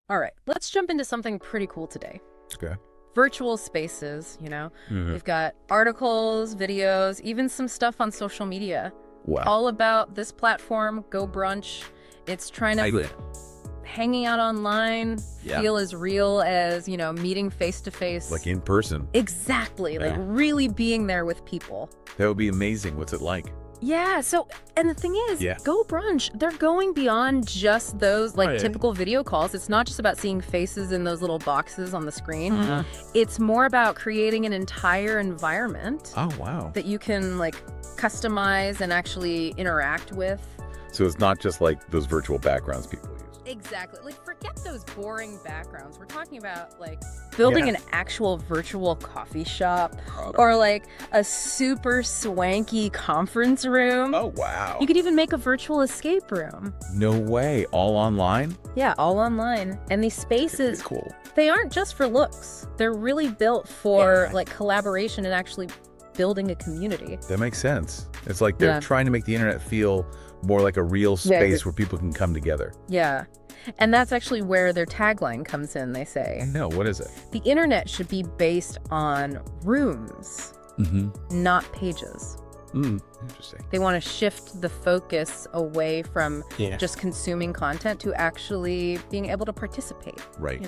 All right, let's jump into something pretty cool today. Okay. Virtual spaces, Mhm. We've got articles, videos, even some stuff on social media. Wow. All about this platform, Go Brunch. It's trying to hanging out online, Yeah. feel as real as, meeting face to face. Like in person. Exactly, like Yeah. really being there with people. That would be amazing. What's it like? Yeah, and the thing is, Yeah. Go Brunch, they're going beyond just those yeah. typical video calls. It's not just about seeing faces in those little boxes on the screen. Mhm. It's more about creating an entire environment Oh, wow. that you can customize and actually interact with. So it's not just like those virtual backgrounds people use. Exactly. Forget those boring backgrounds. We're talking about building Yeah. an actual virtual coffee shop or a super swanky conference room. Oh, wow. You could even make a virtual escape room. No way. All online? Yeah, all online. And these spaces, Pretty cool. they aren't just for looks. They're really built for collaboration and actually building a community. That makes sense. It's like they're Yeah. trying to make the internet feel more like a real space where people can come together. Yeah. And that's actually where their tagline comes in, they say. No, what is it? The internet should be based on rooms, Mm-hmm. not pages. Interesting. They want to shift the focus away from Yeah. just consuming content to actually being able to participate, Right.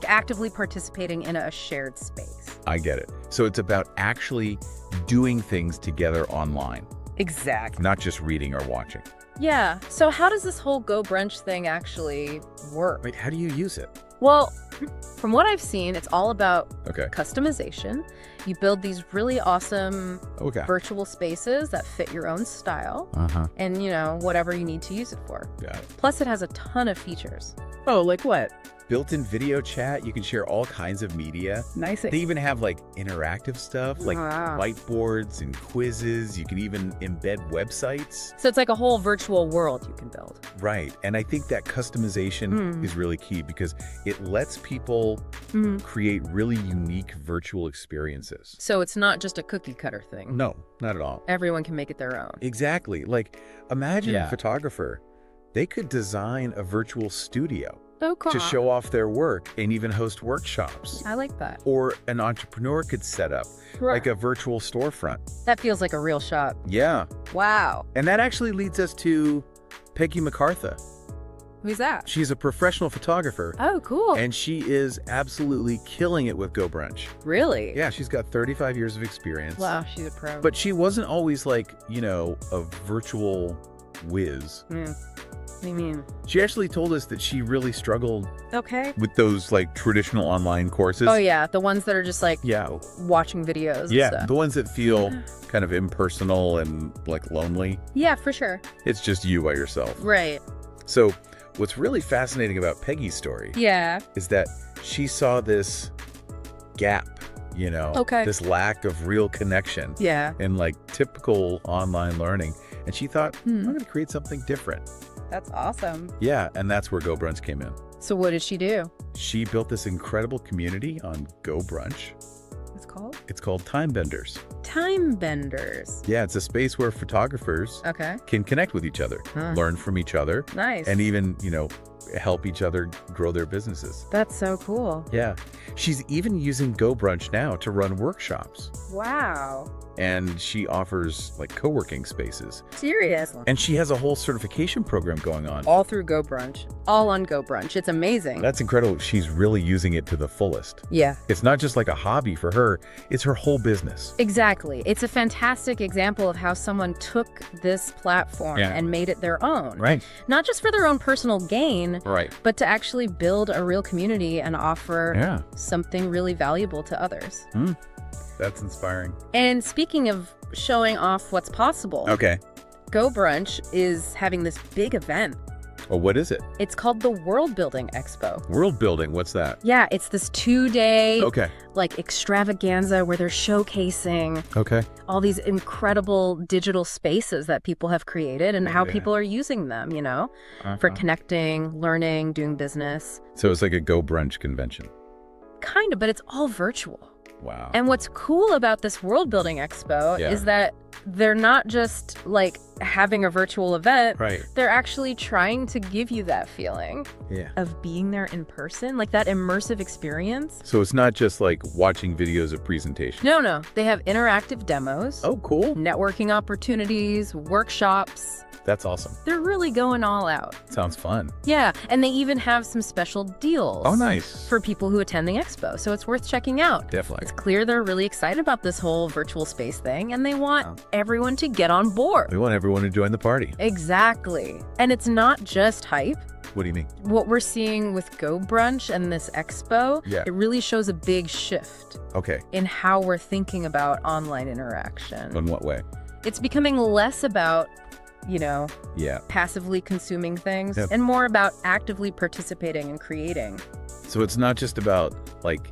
actively participating in a shared space. I get it. So it's about actually doing things together online, Exactly. not just reading or watching. Yeah. So how does this whole Go Brunch thing actually work? Wait, how do you use it? Well, from what I've seen, it's all about Okay. customization. You build these really awesome Okay. virtual spaces that fit your own style Uh-huh. and, whatever you need to use it for. Got it. Plus, it has a ton of features. Oh, like what? Built-in video chat. You can share all kinds of media. Nice. They even have interactive stuff like Wow. whiteboards and quizzes. You can even embed websites. So it's like a whole virtual world you can build. Right. And I think that customization is really key because it lets people create really unique virtual experiences. So it's not just a cookie cutter thing. No, not at all. Everyone can make it their own. Exactly. Imagine Yeah. a photographer. They could design a virtual studio Oh, cool. to show off their work and even host workshops. I like that. Or an entrepreneur could set up like a virtual storefront. That feels like a real shop. Yeah. Wow. And that actually leads us to Peggy MacArthur. Who's that? She's a professional photographer. Oh, cool. And she is absolutely killing it with Go Brunch. Really? Yeah, she's got 35 years of experience. Wow, she's a pro. But she wasn't always a virtual whiz. What do you mean? She actually told us that she really struggled Okay. with those traditional online courses. Oh, yeah. The ones that are just Yeah. watching videos and Yeah, stuff. the ones that feel kind of impersonal and lonely. Yeah, for sure. It's just you by yourself. Right. So what's really fascinating about Peggy's story Yeah. is that she saw this gap, Okay. this lack of real connection Yeah. in typical online learning. And she thought, I'm going to create something different. That's awesome. Yeah, and that's where Go Brunch came in. So what did she do? She built this incredible community on Go Brunch. What's it called? It's called Time Benders. Time Benders. Yeah, it's a space where photographers Okay. can connect with each other, Huh. learn from each other, Nice. and even, help each other grow their businesses. That's so cool. Yeah. She's even using Go Brunch now to run workshops. Wow. And she offers co-working spaces. Serious. And she has a whole certification program going on. All through Go Brunch. All on Go Brunch. It's amazing. That's incredible. She's really using it to the fullest. Yeah. It's not just a hobby for her, it's her whole business. Exactly. It's a fantastic example of how someone took this platform Yeah. and made it their own. Right. Not just for their own personal gain, Right. but to actually build a real community and offer Yeah. something really valuable to others. That's inspiring. And speaking of showing off what's possible, Okay. Go Brunch is having this big event. Well, what is it? It's called the World Building Expo. World building. What's that? Yeah, it's this 2-day Okay. extravaganza where they're showcasing Okay. all these incredible digital spaces that people have created and how Yeah. people are using them, for connecting, learning, doing business. So it's like a Go Brunch convention. Kind of, but it's all virtual. Wow. And what's cool about this World Building Expo Yeah. is that they're not just like having a virtual event. Right. They're actually trying to give you that feeling Yeah. of being there in person, like that immersive experience. So it's not just like watching videos of presentations. No. They have interactive demos, Oh, cool. networking opportunities, workshops. That's awesome. They're really going all out. Sounds fun. Yeah, and they even have some special deals. Oh, nice. For people who attend the expo, so it's worth checking out. Definitely. It's clear they're really excited about this whole virtual space thing, and they want everyone to get on board. We want everyone to join the party. Exactly. And it's not just hype. What do you mean? What we're seeing with Go Brunch and this expo, Yeah. it really shows a big shift Okay. in how we're thinking about online interaction. In what way? It's becoming less about, Yeah. passively consuming things Yep. and more about actively participating and creating. So it's not just about like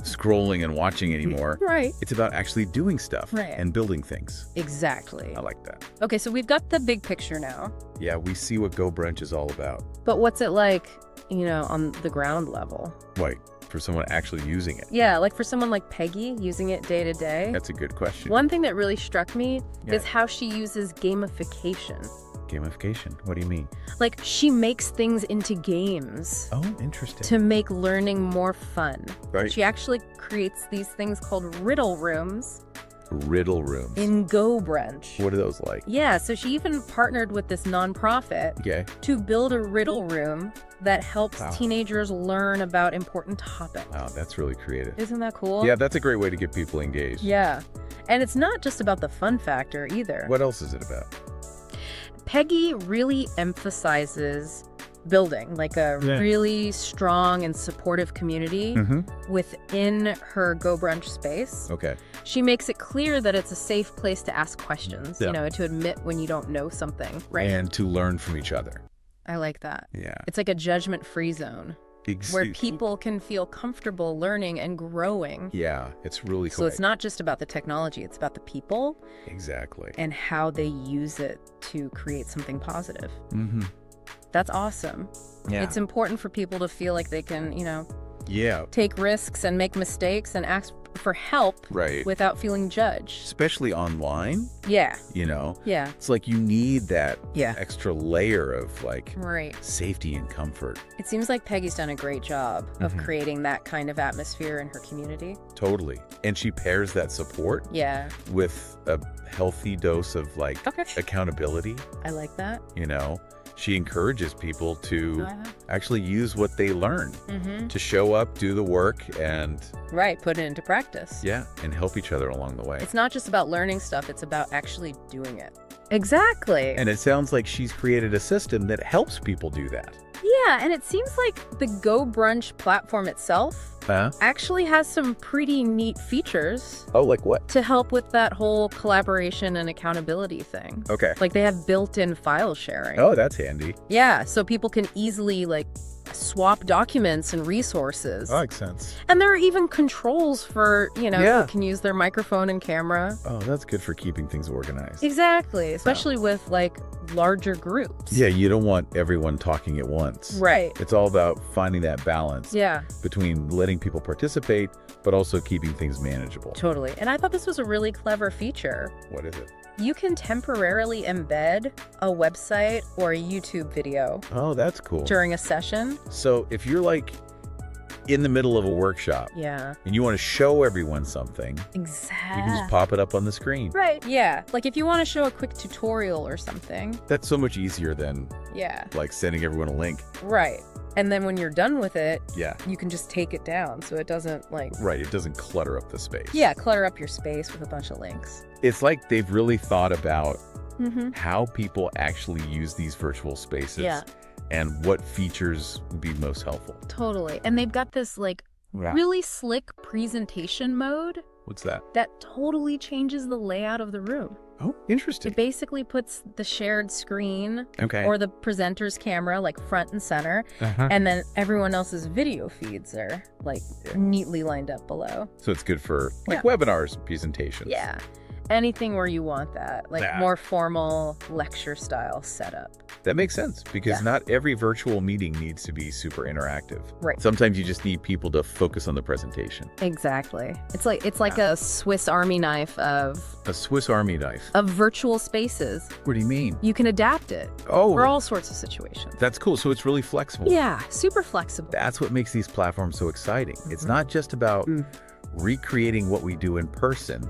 scrolling and watching anymore. Right. It's about actually doing stuff Right. and building things. Exactly. I like that. Okay, so we've got the big picture now, Yeah, we see what Go Brunch is all about. but what's it like, on the ground level? Like, for someone actually using it. Yeah, like for someone like Peggy using it day to day. That's a good question. One thing that really struck me Yeah. is how she uses gamification. Gamification. What do you mean? Like, she makes things into games Oh, interesting. to make learning more fun. Right. She actually creates these things called riddle rooms Riddle rooms. in Go Brunch. What are those like? Yeah, so she even partnered with this nonprofit Okay. to build a riddle room that helps Wow. teenagers learn about important topics. Wow, that's really creative. Isn't that cool? Yeah, that's a great way to get people engaged. Yeah. And it's not just about the fun factor either. What else is it about? Peggy really emphasizes building like a Yeah. really strong and supportive community Mm-hmm. within her Go Brunch space. Okay. She makes it clear that it's a safe place to ask questions, Yeah. to admit when you don't know something. Right. And to learn from each other. I like that. Yeah. It's like a judgment-free zone where people can feel comfortable learning and growing. Yeah, it's really cool. So it's not just about the technology, it's about the people Exactly. and how they use it to create something positive. Mm-hmm. That's awesome. Yeah. It's important for people to feel like they can, Yeah, take risks and make mistakes and ask for help right. without feeling judged. Especially online, Yeah. Yeah. It's like you need that Yeah. extra layer of like right. safety and comfort. It seems like Peggy's done a great job of Mhm. creating that kind of atmosphere in her community. Totally. And she pairs that support Yeah. with a healthy dose of like Okay. accountability, I like that. She encourages people to Uh-huh. actually use what they learn, Mm-hmm. to show up, do the work, and Right. Put it into practice. and help each other along the way. It's not just about learning stuff, it's about actually doing it. Exactly. And it sounds like she's created a system that helps people do that. Yeah, and it seems like the Go Brunch platform itself Huh? actually has some pretty neat features Oh, like what? to help with that whole collaboration and accountability thing. Okay. Like they have built-in file sharing. Oh, that's handy. Yeah, so people can easily swap documents and resources. That makes sense. And there are even controls for, Yeah. who can use their microphone and camera. Oh, that's good for keeping things organized. Exactly, especially with larger groups. Yeah, you don't want everyone talking at once. Right. It's all about finding that balance Yeah, between letting people participate, but also keeping things manageable. totally. And I thought this was a really clever feature. What is it? You can temporarily embed a website or a YouTube video Oh, that's cool. during a session. So if you're in the middle of a workshop Yeah, and you want to show everyone something, you exactly. can just pop it up on the screen. Right, yeah. Like if you want to show a quick tutorial or something. That's so much easier than Yeah, sending everyone a link. right. And then when you're done with it, Yeah, you can just take it down so it doesn't right. It doesn't clutter up the space. clutter up your space with a bunch of links. It's like they've really thought about Mm-hmm. how people actually use these virtual spaces Yeah. and what features would be most helpful. Totally. And they've got this really slick presentation mode What's that? that totally changes the layout of the room. Oh, interesting. It basically puts the shared screen Okay. or the presenter's camera front and center, Uh-huh. and then everyone else's video feeds are neatly lined up below. So it's good for Yeah. webinars and presentations. Yeah. anything where you want that, like Yeah. more formal lecture style setup. That makes sense because Yeah. not every virtual meeting needs to be super interactive. Right. Sometimes you just need people to focus on the presentation. Exactly. It's like a Swiss Army knife of A Swiss Army knife. virtual spaces. What do you mean? You can adapt it Oh, for all sorts of situations. that's cool. So it's really flexible. Yeah, super flexible. That's what makes these platforms so exciting. It's not just about recreating what we do in person.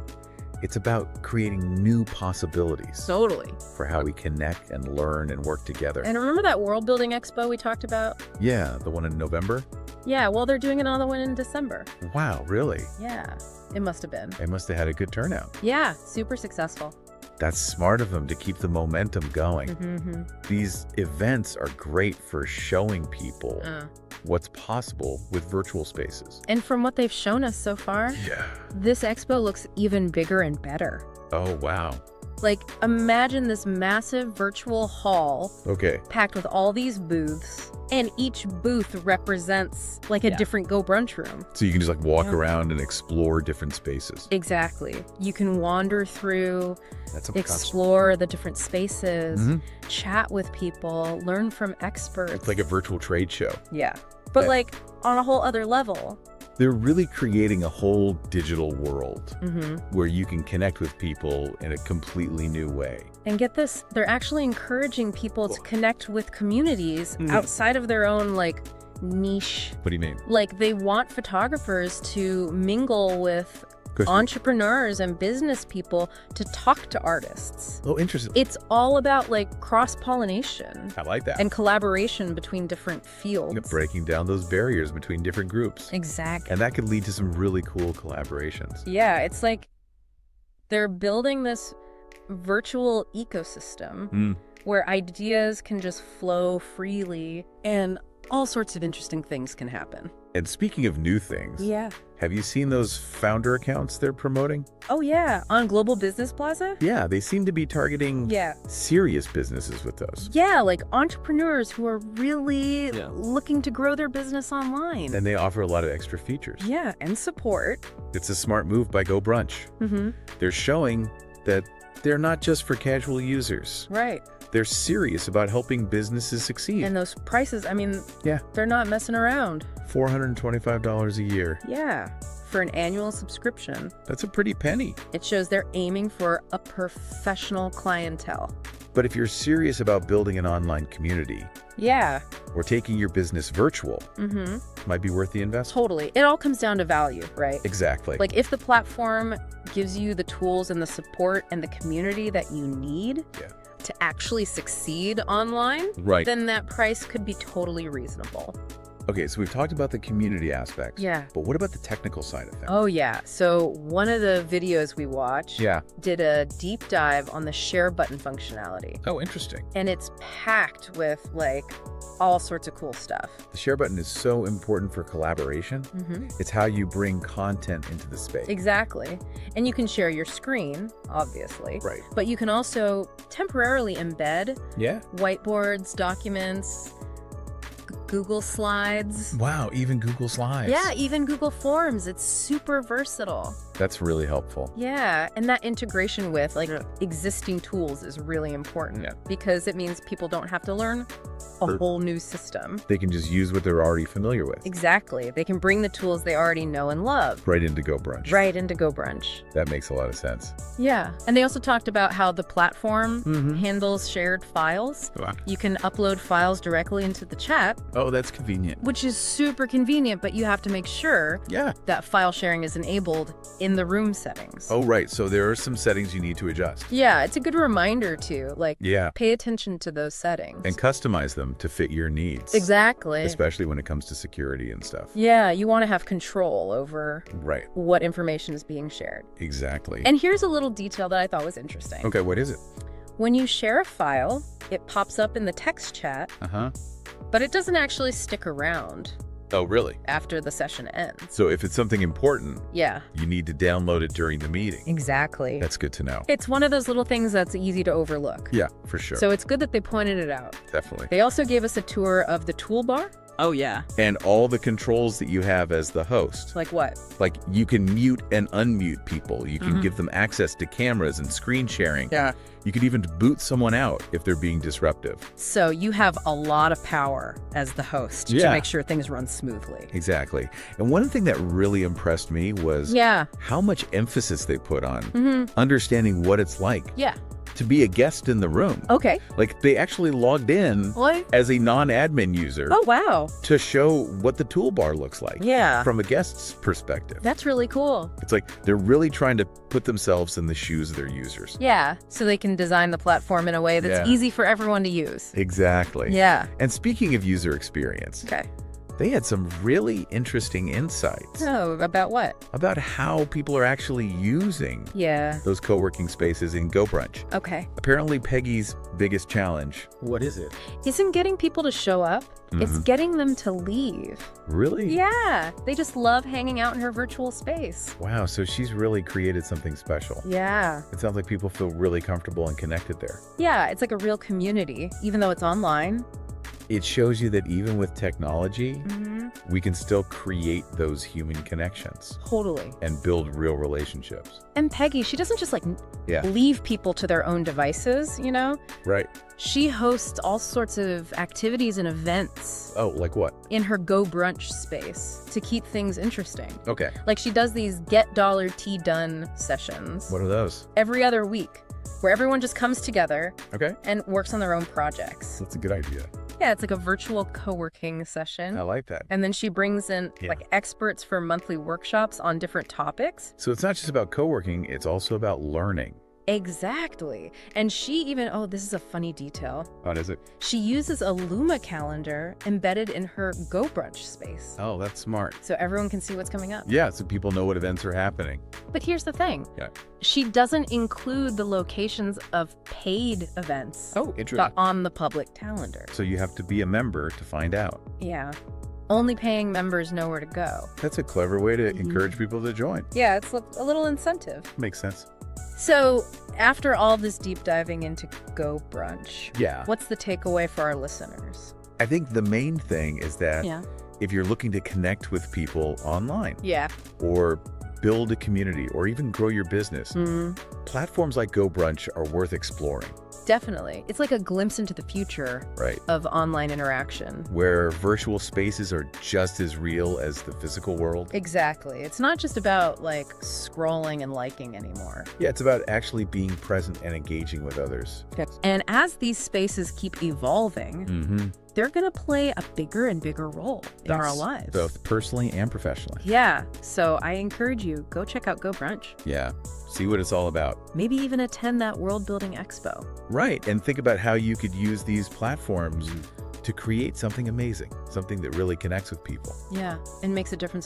It's about creating new possibilities Totally. for how we connect and learn and work together. And remember that World Building Expo we talked about? Yeah, the one in November? Yeah, well, they're doing another one in December. Wow, really? Yeah, it must have been. They must have had a good turnout. Yeah, super successful. That's smart of them to keep the momentum going. Mm-hmm. These events are great for showing people what's possible with virtual spaces. And from what they've shown us so far, Yeah. this expo looks even bigger and better. Oh, wow. Like, imagine this massive virtual hall Okay. packed with all these booths, and each booth represents like a different Go Brunch room. So you can just like walk around and explore different spaces. Exactly. You can wander through, That's explore the different spaces, Mhm. chat with people, learn from experts. It's like a virtual trade show. Yeah. But Yeah. like on a whole other level. They're really creating a whole digital world Mm-hmm. where you can connect with people in a completely new way. And get this, they're actually encouraging people to connect with communities Mhm. outside of their own like niche. What do you mean? Like they want photographers to mingle with Question. entrepreneurs and business people to talk to artists. Oh, interesting. It's all about like cross-pollination I like that. and collaboration between different fields. Breaking down those barriers between different groups. Exactly. And that could lead to some really cool collaborations. Yeah, it's like they're building this virtual ecosystem Mm. where ideas can just flow freely and all sorts of interesting things can happen. And speaking of new things, Yeah. have you seen those founder accounts they're promoting? Oh, yeah. On Global Business Plaza? Yeah, they seem to be targeting Yeah. serious businesses with those. Yeah, like entrepreneurs who are really Yeah. looking to grow their business online. And they offer a lot of extra features. Yeah, and support. It's a smart move by Go Brunch. Mm-hmm. They're showing that they're not just for casual users. Right. They're serious about helping businesses succeed. And those prices, I mean, Yeah. they're not messing around. $425 a year. Yeah. For an annual subscription. That's a pretty penny. It shows they're aiming for a professional clientele. But if you're serious about building an online community Yeah. or taking your business virtual, Mm-hmm. might be worth the investment. Totally. It all comes down to value, right? Exactly. Like if the platform gives you the tools and the support and the community that you need Yeah. to actually succeed online, Right. then that price could be totally reasonable. Okay, so we've talked about the community aspects. Yeah. But what about the technical side of things? Oh, yeah. So one of the videos we watched Yeah. did a deep dive on the share button functionality. Oh, interesting. And it's packed with like all sorts of cool stuff. The share button is so important for collaboration. Mm-hmm. It's how you bring content into the space. Exactly. And you can share your screen, obviously. Right. But you can also temporarily embed Yeah. whiteboards, documents, Google Slides. Wow, even Google Slides. Yeah, even Google Forms. It's super versatile. That's really helpful. Yeah, and that integration with like existing tools is really important Yeah. because it means people don't have to learn a whole new system. They can just use what they're already familiar with. Exactly. They can bring the tools they already know and love Right into Go Brunch. right into Go Brunch. That makes a lot of sense. Yeah. And they also talked about how the platform Mhm. handles shared files. Wow. You can upload files directly into the chat, Oh, that's convenient. which is super convenient, but you have to make sure Yeah. that file sharing is enabled in the room settings. Oh, right. So there are some settings you need to adjust. Yeah, it's a good reminder to like Yeah. pay attention to those settings. And customize them to fit your needs. Exactly. Especially when it comes to security and stuff. Yeah, you want to have control over Right. what information is being shared. Exactly. And here's a little detail that I thought was interesting. Okay, what is it? When you share a file, it pops up in the text chat, Uh-huh. but it doesn't actually stick around Oh, really? after the session ends. So if it's something important, Yeah, you need to download it during the meeting. exactly. That's good to know. It's one of those little things that's easy to overlook. Yeah, for sure. So it's good that they pointed it out. Definitely. They also gave us a tour of the toolbar, Oh, yeah. And all the controls that you have as the host. Like what? Like you can mute and unmute people. You can give them access to cameras and screen sharing. Yeah. You could even boot someone out if they're being disruptive. So you have a lot of power as the host to make sure things run smoothly. Exactly. And one thing that really impressed me was how much emphasis they put on understanding what it's like to be a guest in the room. Okay. Like they actually logged in as a non-admin user. Oh, wow. To show what the toolbar looks like. Yeah. From a guest's perspective. That's really cool. It's like they're really trying to put themselves in the shoes of their users. Yeah. So they can design the platform in a way that's easy for everyone to use. Exactly. Yeah. And speaking of user experience. Okay. They had some really interesting insights. Oh, about what? About how people are actually using those co-working spaces in GoBrunch. Okay. Apparently Peggy's biggest challenge, what is it? Isn't getting people to show up. It's getting them to leave. Really? Yeah. They just love hanging out in her virtual space. Wow, so she's really created something special. Yeah. It sounds like people feel really comfortable and connected there. Yeah, it's like a real community, even though it's online. It shows you that even with technology, we can still create those human connections. Totally. And build real relationships. And Peggy, she doesn't just like leave people to their own devices, you know? Right. She hosts all sorts of activities and events. Oh, like what? In her GoBrunch space to keep things interesting. Okay. Like she does these Get Dollar Tea Done sessions. What are those? Every other week, where everyone just comes together and works on their own projects. That's a good idea. Yeah, it's like a virtual co-working session. I like that. And then she brings in like experts for monthly workshops on different topics. So it's not just about co-working, it's also about learning. Exactly. And she even, oh, this is a funny detail. What is it? She uses a Luma calendar embedded in her GoBrunch space. Oh, that's smart. So everyone can see what's coming up. Yeah, so people know what events are happening. But here's the thing. Yeah. She doesn't include the locations of paid events on the public calendar. So you have to be a member to find out. Yeah. Only paying members know where to go. That's a clever way to encourage people to join. Yeah, it's a little incentive. Makes sense. So after all this deep diving into GoBrunch, what's the takeaway for our listeners? I think the main thing is that if you're looking to connect with people online or build a community or even grow your business, platforms like GoBrunch are worth exploring. Definitely. It's like a glimpse into the future of online interaction. Where virtual spaces are just as real as the physical world. Exactly. It's not just about like scrolling and liking anymore. Yeah, it's about actually being present and engaging with others. And as these spaces keep evolving, they're going to play a bigger and bigger role in our lives. Both personally and professionally. Yeah. So I encourage you, go check out GoBrunch. Yeah. See what it's all about. Maybe even attend that World Building Expo. Right. And think about how you could use these platforms to create something amazing, something that really connects with people. Yeah. And makes a difference in